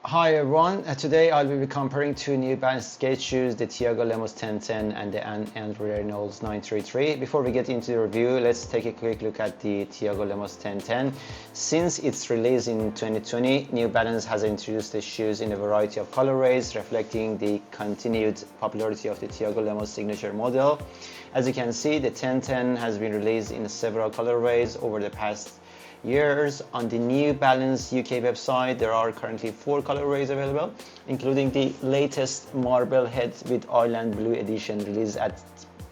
Hi everyone, today I'll be comparing two New Balance skate shoes, the Thiago Lemos 1010 and the AndrewReynolds 933. Before we get into the review, let's take a quick look at the Thiago Lemos 1010. Since its release in 2020, New Balance has introduced the shoes in a variety of colorways, reflecting the continued popularity of the Thiago Lemos signature model. As you can see, the 1010 has been released in several colorways over the past years. On the New Balance UK website, there are currently 4 colorways available, including the latest Marble Head with Island Blue edition released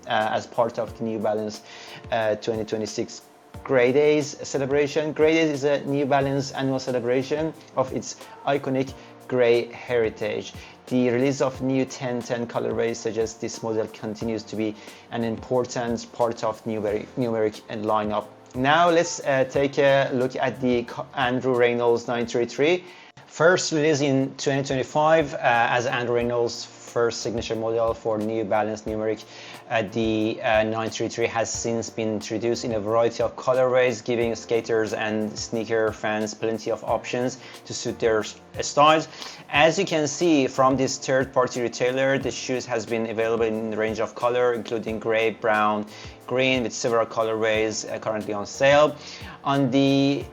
as part of the New Balance 2026 Grey Days celebration. Grey Days is a New Balance annual celebration of its iconic grey heritage. The release of new 1010 colorways suggests this model continues to be an important part of numeric lineup. Now let's take a look at the AndrewReynolds 933. First released in 2025 as AndrewReynolds' first signature model for New Balance Numeric, the 933 has since been introduced in a variety of colorways, giving skaters and sneaker fans plenty of options to suit their styles. As you can see from this third-party retailer, the shoes has been available in a range of color, including gray, brown, green, with several colorways currently on sale. On the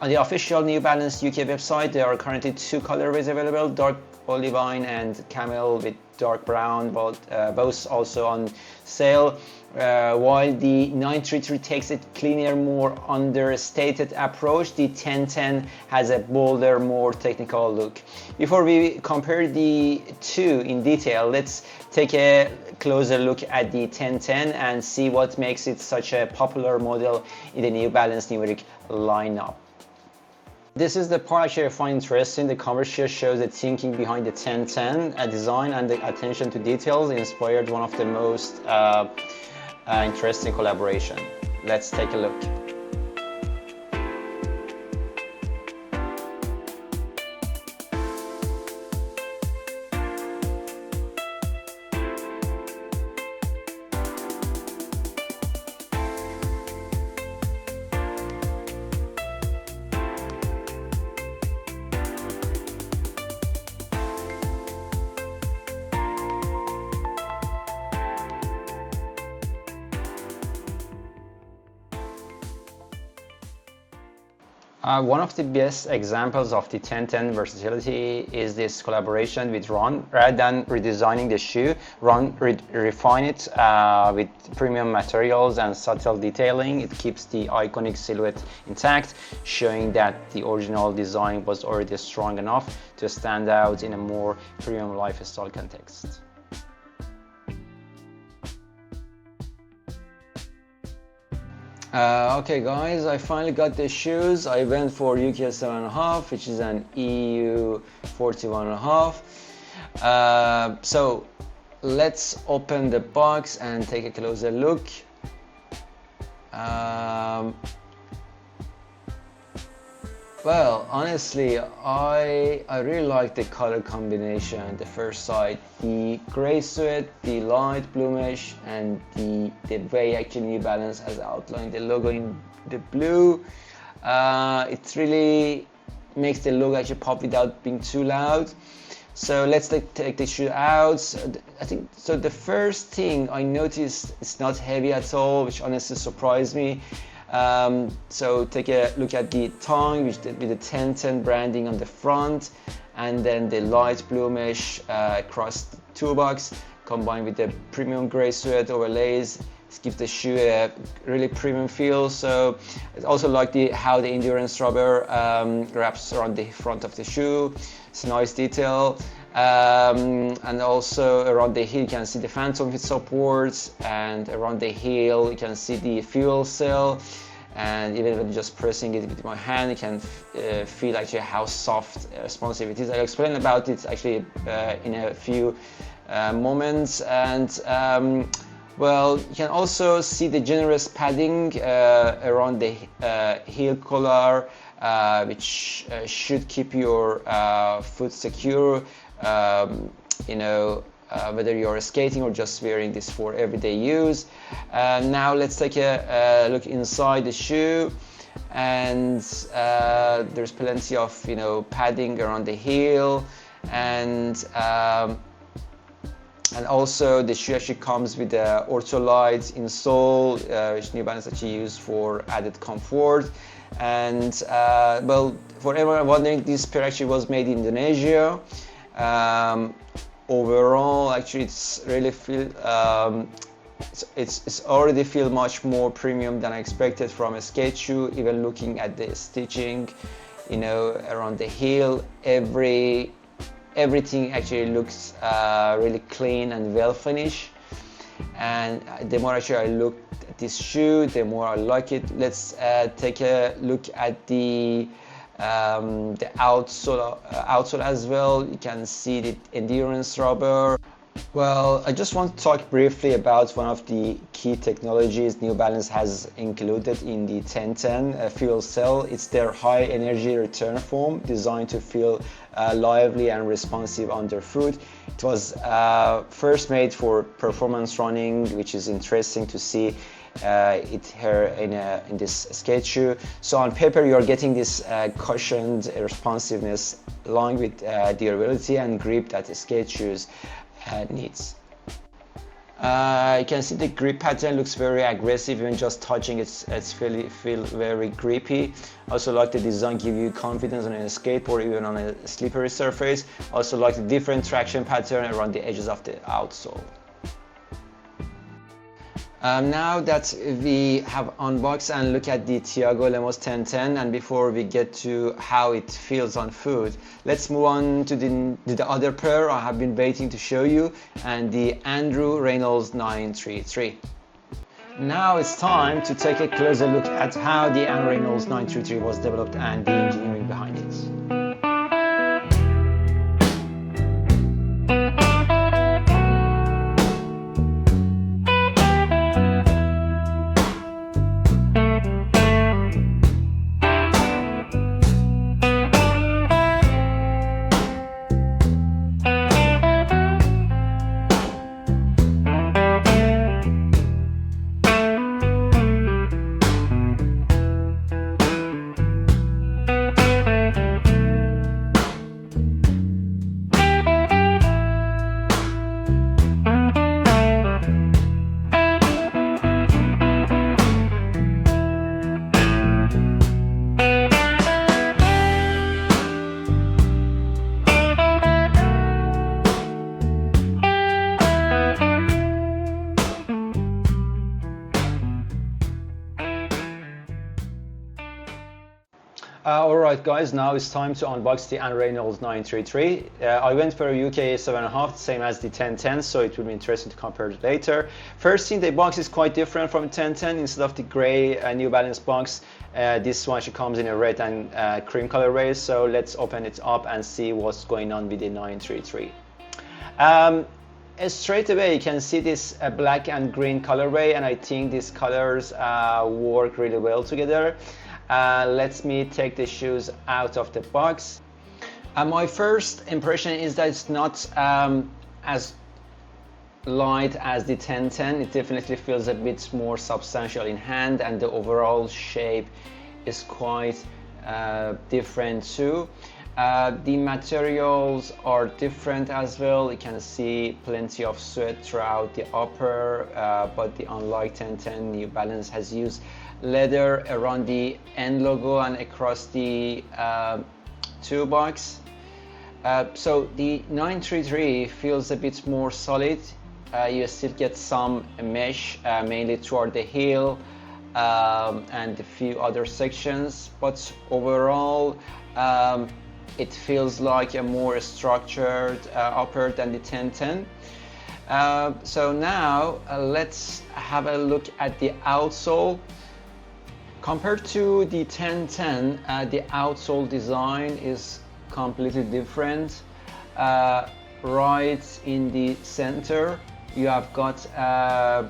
official New Balance UK website, there are currently 2 colorways available: dark olivine and camel with dark brown, both also on sale. While the 933 takes a cleaner, more understated approach, the 1010 has a bolder, more technical look. Before we compare the two in detail, let's take a closer look at the 1010 and see what makes it such a popular model in the New Balance Numeric lineup. This is the part actually I find interesting. The cover here shows the thinking behind the 1010 design, and the attention to details inspired one of the most interesting collaboration. Let's take a look. One of the best examples of the 1010 versatility is this collaboration with Ron. Rather than redesigning the shoe, Ron refined it with premium materials and subtle detailing. It keeps the iconic silhouette intact, showing that the original design was already strong enough to stand out in a more premium lifestyle context. Okay guys, I finally got the shoes. I went for UK 7.5, which is an EU 41.5. So let's open the box and take a closer look. Well, honestly, I really like the color combination at the first sight. The gray suede, the light blue mesh, and the way actually New Balance has outlined the logo in the blue. It really makes the logo actually pop without being too loud. So let's take the shoe out. I think so. The first thing I noticed, it's not heavy at all, which honestly surprised me. So take a look at the tongue with the 1010 branding on the front, and then the light blue mesh across the toolbox, combined with the premium gray suede overlays. This gives the shoe a really premium feel. So I also like how the endurance rubber wraps around the front of the shoe. It's a nice detail. And also around the heel you can see the phantom hit supports, and around the heel you can see the fuel cell, and even when just pressing it with my hand you can feel actually how soft responsive it is. I'll explain about it actually in a few moments. And well, you can also see the generous padding around the heel collar, which should keep your foot secure, whether you're skating or just wearing this for everyday use. Now let's take a look inside the shoe. and there's plenty of padding around the heel, and also the shoe actually comes with the Ortholite insole, which New Balance actually used for added comfort. And well, for everyone wondering, this pair actually was made in Indonesia. Overall, actually, it's really it's already feel much more premium than I expected from a skate shoe. Even looking at the stitching, around the heel, everything actually looks really clean and well finished. And the more actually I look at this shoe, the more I like it. Let's take a look at the outsole as well. You can see the endurance rubber. Well, I just want to talk briefly about one of the key technologies New Balance has included in the 1010 fuel cell. It's their high energy return foam, designed to feel lively and responsive underfoot. It was first made for performance running, which is interesting to see it here in this skate shoe. So on paper, you're getting this cushioned responsiveness along with durability and grip that the skate shoes needs. You can see the grip pattern looks very aggressive. Even just touching it's feel very grippy. Also like the design give you confidence on a skateboard, even on a slippery surface. Also like the different traction pattern around the edges of the outsole. Now that we have unboxed and look at the Tiago Lemos 1010, and before we get to how it feels on foot, let's move on to the other pair I have been waiting to show you, and the AndrewReynolds 933. Now it's time to take a closer look at how the AndrewReynolds 933 was developed and the engineering behind it. Alright guys, now it's time to unbox the AndrewReynolds 933. I went for a UK 7.5, same as the 1010, so it will be interesting to compare it later. First thing, the box is quite different from the 1010. Instead of the grey New Balance box, this one actually comes in a red and cream colorway, so let's open it up and see what's going on with the 933. Straight away you can see this black and green colorway, and I think these colors work really well together. Let me take the shoes out of the box. My first impression is that it's not as light as the 1010. It definitely feels a bit more substantial in hand, and the overall shape is quite different too. The materials are different as well. You can see plenty of sweat throughout the upper, but unlike 1010, New Balance has used leather around the end logo and across the toe box. So the 933 feels a bit more solid. You still get some mesh, mainly toward the heel and a few other sections, but overall it feels like a more structured upper than the 1010. So now let's have a look at the outsole. Compared to the 1010, the outsole design is completely different. Right in the center, you have got a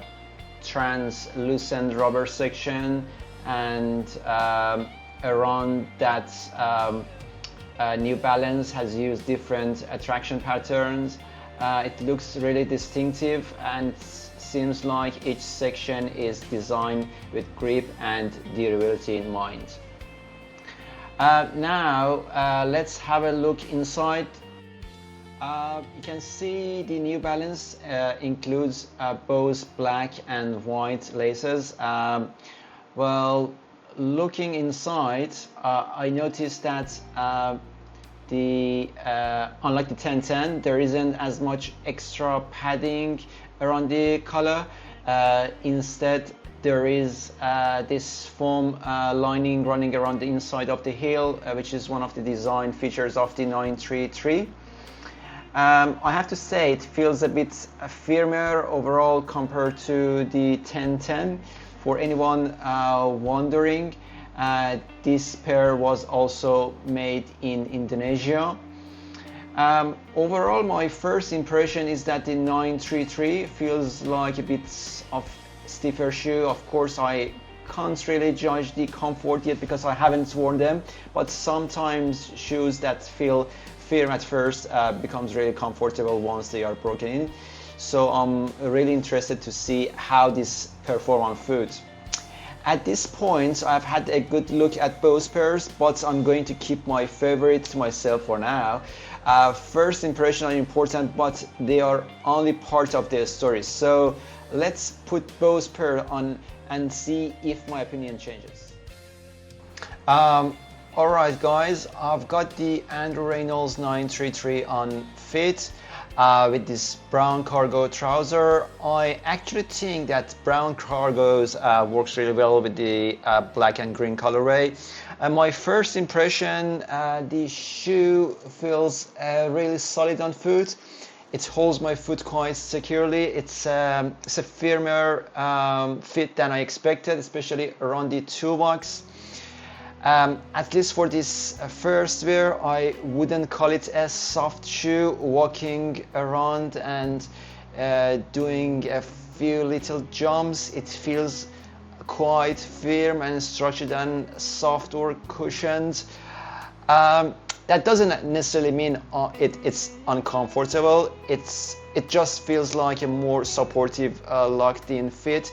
translucent rubber section, and around that, New Balance has used different traction patterns. It looks really distinctive, and seems like each section is designed with grip and durability in mind. Now let's have a look inside. You can see the New Balance includes both black and white laces. Well, looking inside, I noticed that unlike the 1010, there isn't as much extra padding around the collar. Instead, there is this foam lining running around the inside of the heel, which is one of the design features of the 933. I have to say it feels a bit firmer overall compared to the 1010. For anyone wondering, this pair was also made in Indonesia. Overall, my first impression is that the 933 feels like a bit of stiffer shoe. Of course, I can't really judge the comfort yet because I haven't worn them, but sometimes shoes that feel firm at first becomes really comfortable once they are broken in. So I'm really interested to see how this perform on foot. At this point, I've had a good look at both pairs, but I'm going to keep my favorite to myself for now. First impressions are important, but they are only part of the story. So let's put both pairs on and see if my opinion changes. Alright guys, I've got the AndrewReynolds 933 on fit with this brown cargo trouser. I actually think that brown cargos works really well with the black and green colorway. My first impression, the shoe feels really solid on foot. It holds my foot quite securely. It's a firmer fit than I expected, especially around the toe box. At least for this first wear, I wouldn't call it a soft shoe. Walking around and doing a few little jumps, it feels quite firm and structured and soft or cushioned. That doesn't necessarily mean it's uncomfortable. It just feels like a more supportive locked-in fit.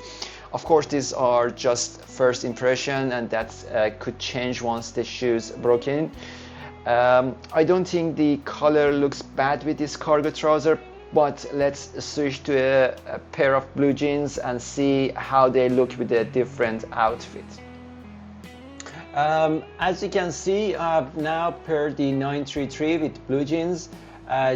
Of course, these are just first impression, and that could change once the shoes broken. I don't think the color looks bad with this cargo trouser, but let's switch to a pair of blue jeans and see how they look with a different outfit. As you can see, I've now paired the 933 with blue jeans.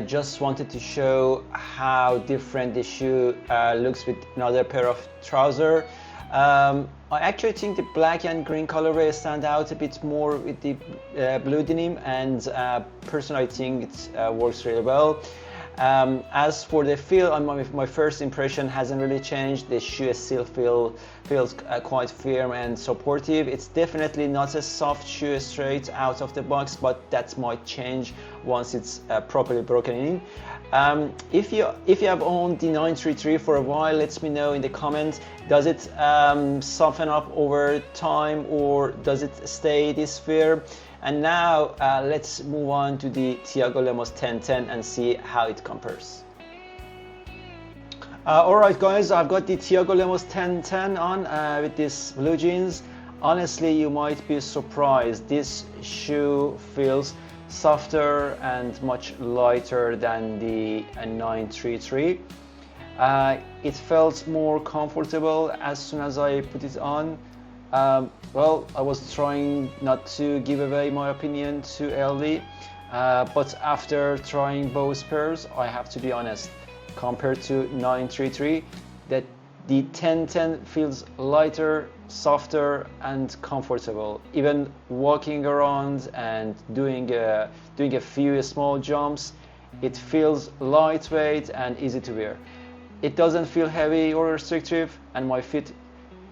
Just wanted to show how different the shoe looks with another pair of trousers. I actually think the black and green colorway stand out a bit more with the blue denim, and personally I think it works really well. As for the feel, my first impression hasn't really changed. The shoe still feels quite firm and supportive. It's definitely not a soft shoe straight out of the box, but that might change once it's properly broken in. If you have owned the 933 for a while, let me know in the comments. Does it soften up over time, or does it stay this firm? And now let's move on to the Thiago Lemos 1010 and see how it compares. Alright guys, I've got the Thiago Lemos 1010 on with these blue jeans. Honestly, you might be surprised. This shoe feels softer and much lighter than the 933. It felt more comfortable as soon as I put it on. Well, I was trying not to give away my opinion too early, but after trying both pairs, I have to be honest, compared to 933, that the 1010 feels lighter, softer and comfortable. Even walking around and doing a few small jumps, it feels lightweight and easy to wear. It doesn't feel heavy or restrictive, and my feet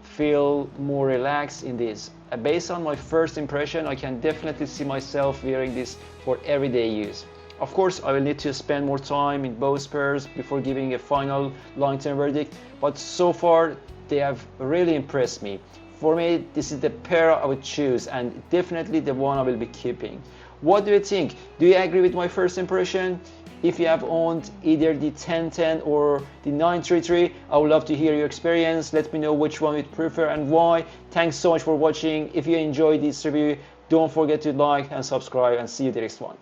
feel more relaxed in this. Based on my first impression, I can definitely see myself wearing this for everyday use. Of course, I will need to spend more time in both pairs before giving a final long-term verdict, but so far they have really impressed me. For me, this is the pair I would choose, and definitely the one I will be keeping. What do you think? Do you agree with my first impression? If you have owned either the 1010 or the 933, I would love to hear your experience. Let me know which one you'd prefer and why. Thanks so much for watching. If you enjoyed this review, Don't forget to like and subscribe, and see you the next one.